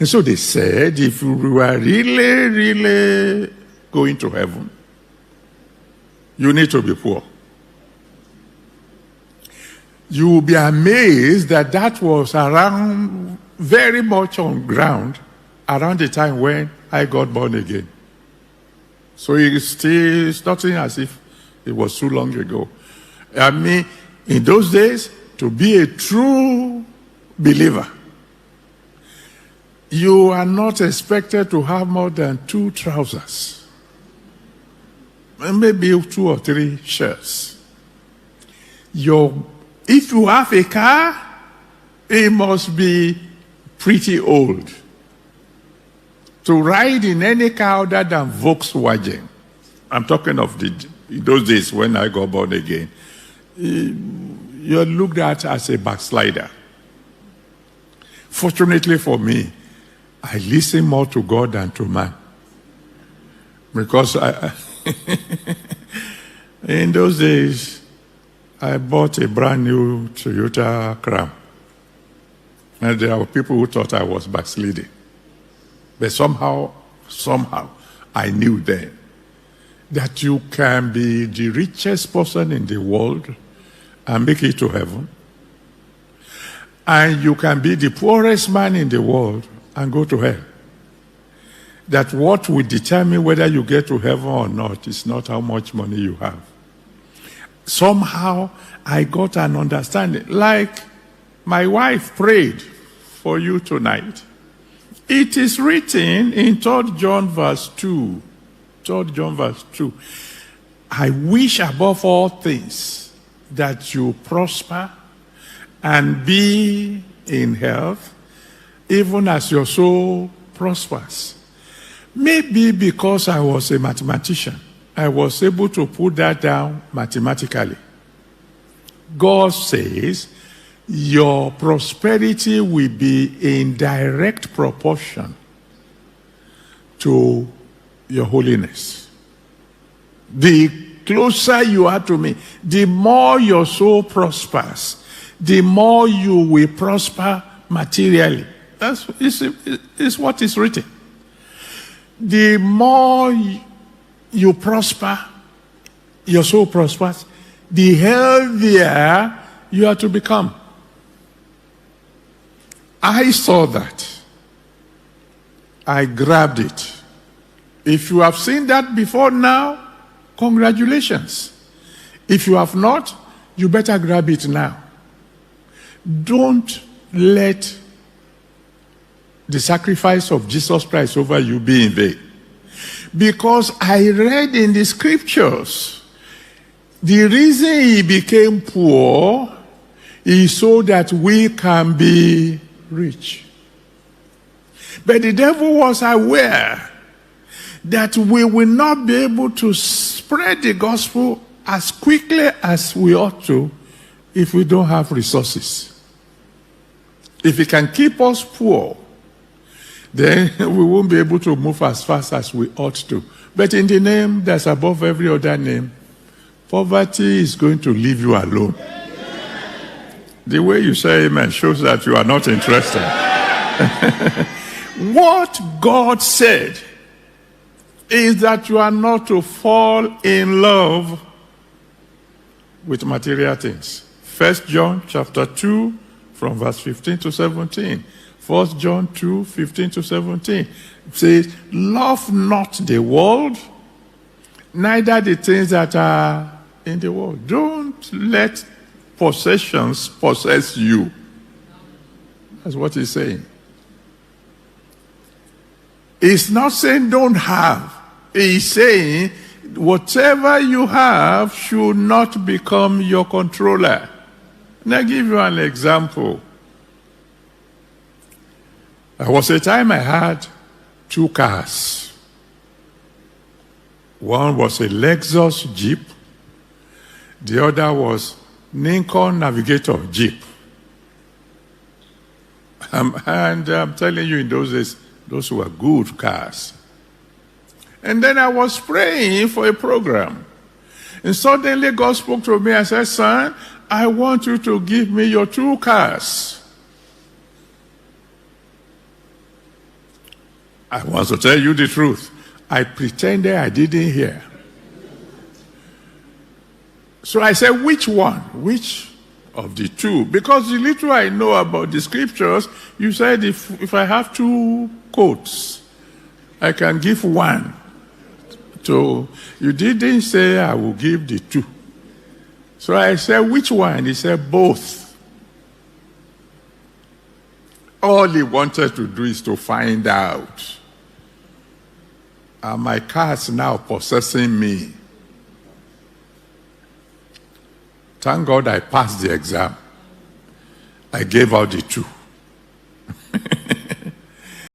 And so they said, if you were really, really going to heaven, you need to be poor. You will be amazed that that was around, very much on ground, around the time when I got born again. So it's nothing as if it was too long ago. I mean, in those days, to be a true believer, you are not expected to have more than 2 trousers, maybe 2 or 3 shirts. If you have a car, it must be pretty old. To ride in any car other than Volkswagen, I'm talking of those days when I got born again, you're looked at as a backslider. Fortunately for me, I listen more to God than to man. Because in those days, I bought a brand new Toyota Crown. And there were people who thought I was backsliding. But somehow, I knew then that you can be the richest person in the world and make it to heaven. And you can be the poorest man in the world and go to hell. That what will determine whether you get to heaven or not is not how much money you have. Somehow, I got an understanding. Like my wife prayed for you tonight. It is written in 3 John verse 2. 3 John verse 2. I wish above all things that you prosper and be in health, even as your soul prospers. Maybe because I was a mathematician, I was able to put that down mathematically. God says, your prosperity will be in direct proportion to your holiness. The closer you are to me, the more your soul prospers, the more you will prosper materially. That's what is written. The more you prosper, your soul prospers, the healthier you are to become. I saw that. I grabbed it. If you have seen that before now, congratulations. If you have not, you better grab it now. Don't let the sacrifice of Jesus Christ over you be in vain. Because I read in the scriptures, the reason he became poor is so that we can be rich. But the devil was aware that we will not be able to spread the gospel as quickly as we ought to if we don't have resources. If he can keep us poor, then we won't be able to move as fast as we ought to. But in the name that's above every other name, poverty is going to leave you alone. The way you say amen shows that you are not interested. What God said is that you are not to fall in love with material things. 1 John chapter 2 from verse 15 to 17. 1 John 2, 15 to 17. It says, love not the world, neither the things that are in the world. Don't let possessions possess you. That's what he's saying. He's not saying don't have. He's saying whatever you have should not become your controller. And I'll give you an example. There was a time I had 2 cars. One was a Lexus Jeep. The other was Lincoln Navigator Jeep. And I'm telling you, in those days, those were good cars. And then I was praying for a program. And suddenly God spoke to me and said, son, I want you to give me your 2 cars. I want to tell you the truth. I pretended I didn't hear. So I said, which one? Which of the two? Because the little I know about the scriptures, you said if I have two coats, I can give one. So you didn't say I will give the two. So I said, which one? He said, both. All he wanted to do is to find out. And my car's now possessing me. Thank God I passed the exam. I gave out the two.